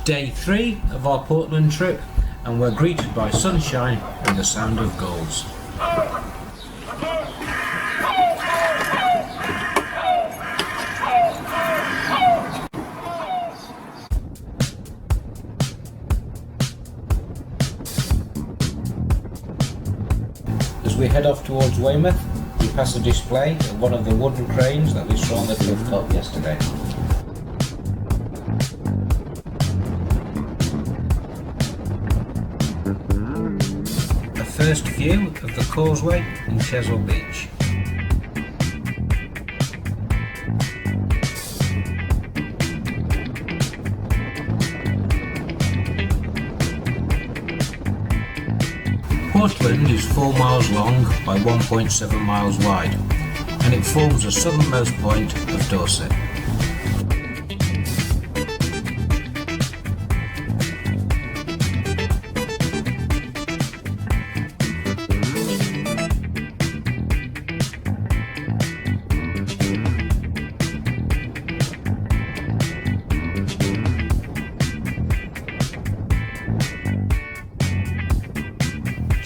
Day 3 of our Portland trip, and we're greeted by sunshine and the sound of gulls. As we head off towards Weymouth, we pass a display of one of the wooden cranes that we saw on the cliff top yesterday. A first view of the causeway in Chesil Beach. Portland is 4 miles long by 1.7 miles wide, and it forms the southernmost point of Dorset.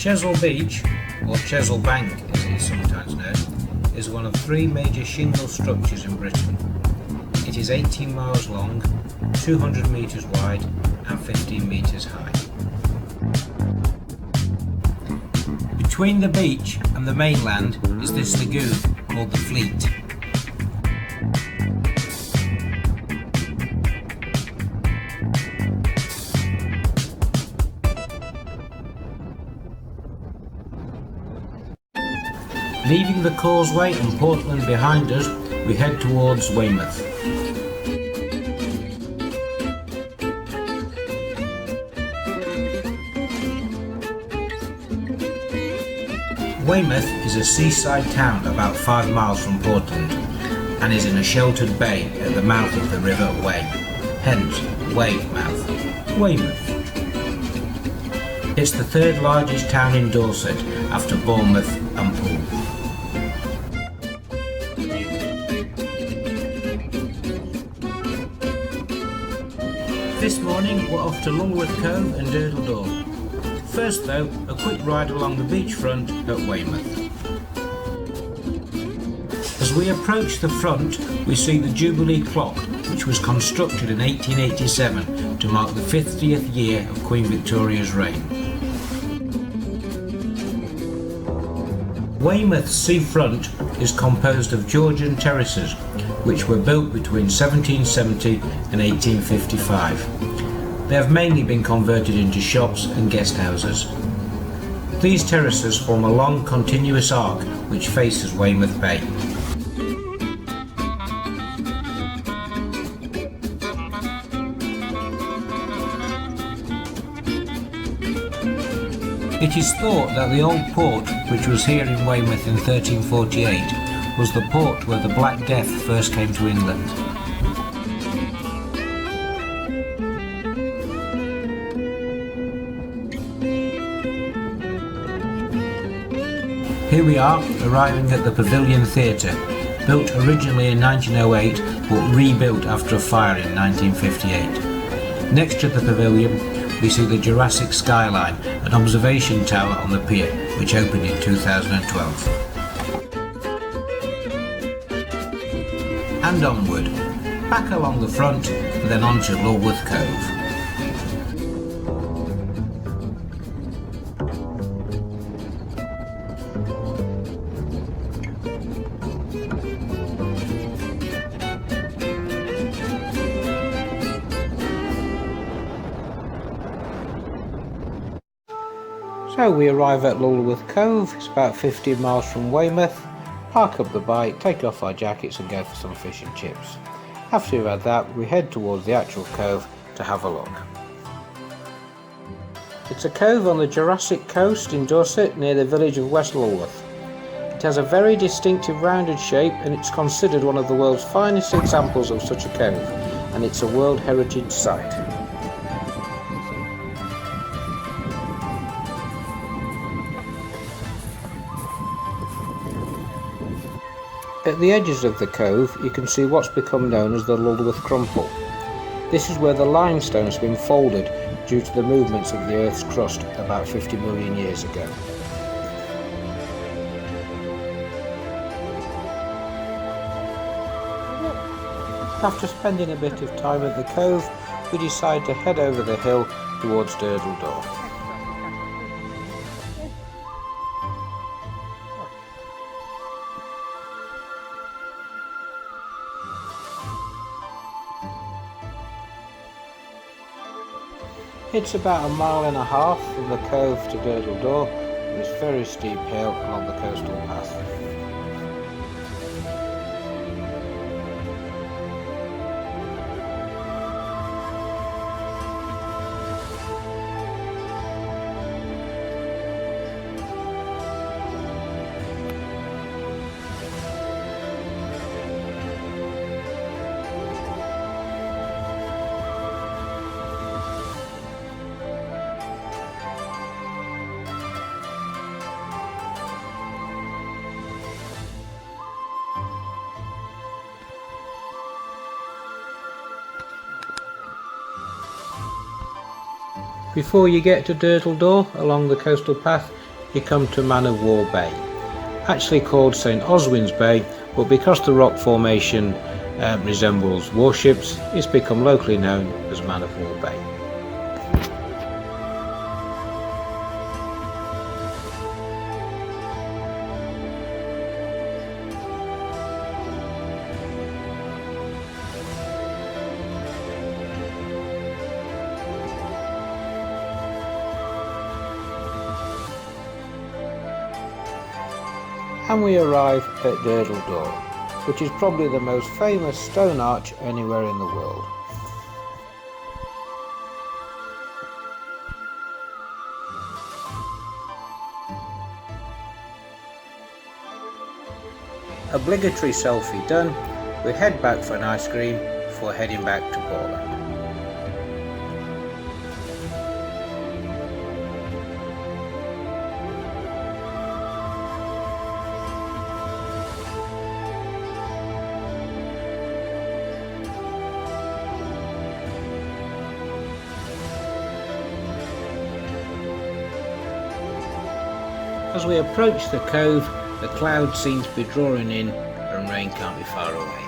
Chesil Beach, or Chesil Bank as it is sometimes known, is one of 3 major shingle structures in Britain. It is 18 miles long, 200 metres wide and 15 metres high. Between the beach and the mainland is this lagoon called the Fleet. Leaving the causeway and Portland behind us, we head towards Weymouth. Weymouth is a seaside town about 5 miles from Portland and is in a sheltered bay at the mouth of the River Wey, hence Weymouth. Weymouth. It's the 3rd largest town in Dorset after Bournemouth and Poole. This morning we're off to Lulworth Cove and Durdle. First though, a quick ride along the beachfront at Weymouth. As we approach the front, we see the Jubilee clock, which was constructed in 1887 to mark the 50th year of Queen Victoria's reign. Weymouth's seafront is composed of Georgian terraces, which were built between 1770 and 1855. They have mainly been converted into shops and guest houses. These terraces form a long continuous arc which faces Weymouth Bay. It is thought that the old port, which was here in Weymouth in 1348, was the port where the Black Death first came to England. Here we are, arriving at the Pavilion Theatre, built originally in 1908 but rebuilt after a fire in 1958. Next to the pavilion we see the Jurassic skyline, an observation tower on the pier, which opened in 2012. And onward, back along the front, and then on to Lulworth Cove. So we arrive at Lulworth Cove. It's about 15 miles from Weymouth. Park up the bike, take off our jackets and go for some fish and chips. After we've had that, we head towards the actual cove to have a look. It's a cove on the Jurassic coast in Dorset near the village of West Lulworth. It has a very distinctive rounded shape and it's considered one of the world's finest examples of such a cove, and it's a World Heritage Site. At the edges of the cove you can see what's become known as the Lulworth Crumple. This is where the limestone has been folded due to the movements of the Earth's crust about 50 million years ago. After spending a bit of time at the cove, we decide to head over the hill towards Durdle. It's about 1.5 miles from the cove to Durdle, with this very steep hill along the coastal path. Before you get to Durdle along the coastal path, you come to Man of War Bay, actually called St Oswin's Bay, but because the rock formation resembles warships, it's become locally known as Man of War Bay. And we arrive at Durdle, which is probably the most famous stone arch anywhere in the world. Obligatory selfie done, we head back for an ice cream before heading back to Portland. As we approach the cove, the clouds seem to be drawing in and rain can't be far away.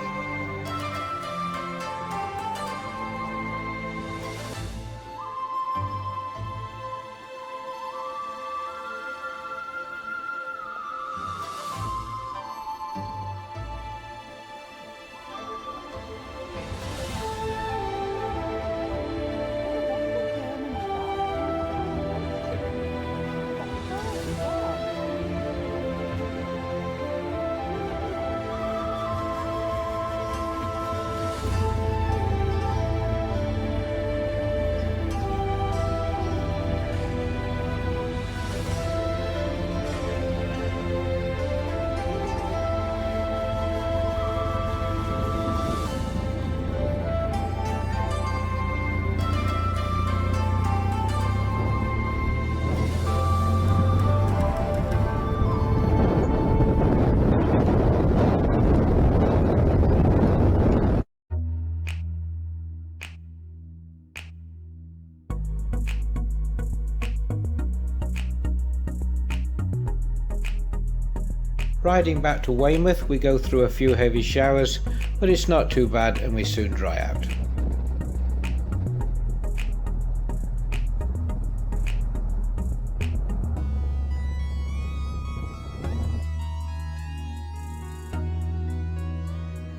Riding back to Weymouth, we go through a few heavy showers, but it's not too bad and we soon dry out.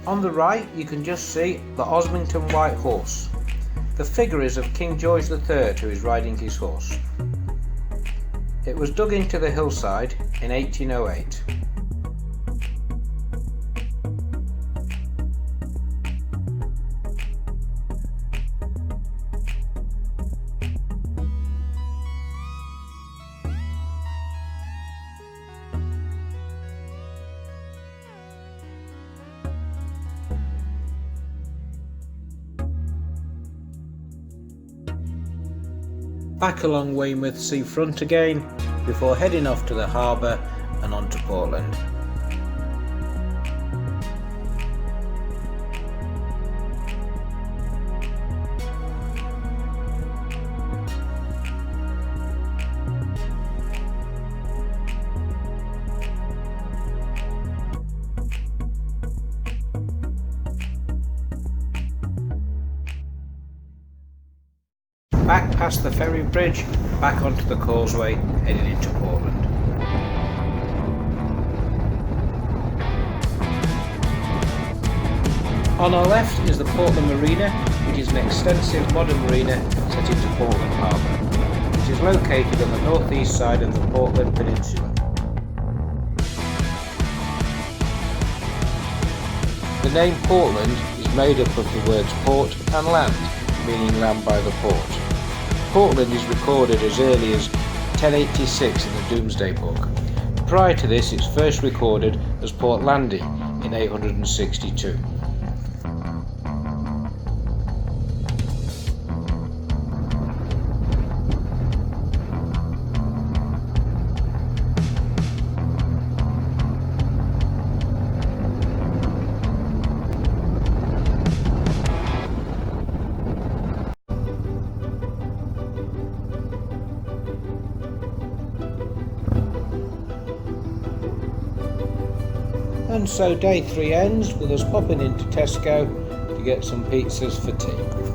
On the right you can just see the Osmington White Horse. The figure is of King George III, who is riding his horse. It was dug into the hillside in 1808. Back along Weymouth seafront again before heading off to the harbour and on to Portland. back past the ferry bridge, back onto the causeway, heading into Portland. On our left is the Portland Marina, which is an extensive modern marina set into Portland Harbour, which is located on the northeast side of the Portland Peninsula. The name Portland is made up of the words port and land, meaning land by the port. Portland is recorded as early as 1086 in the Domesday Book. Prior to this, it's first recorded as Portlandy in 862. And so day 3 ends with us popping into Tesco to get some pizzas for tea.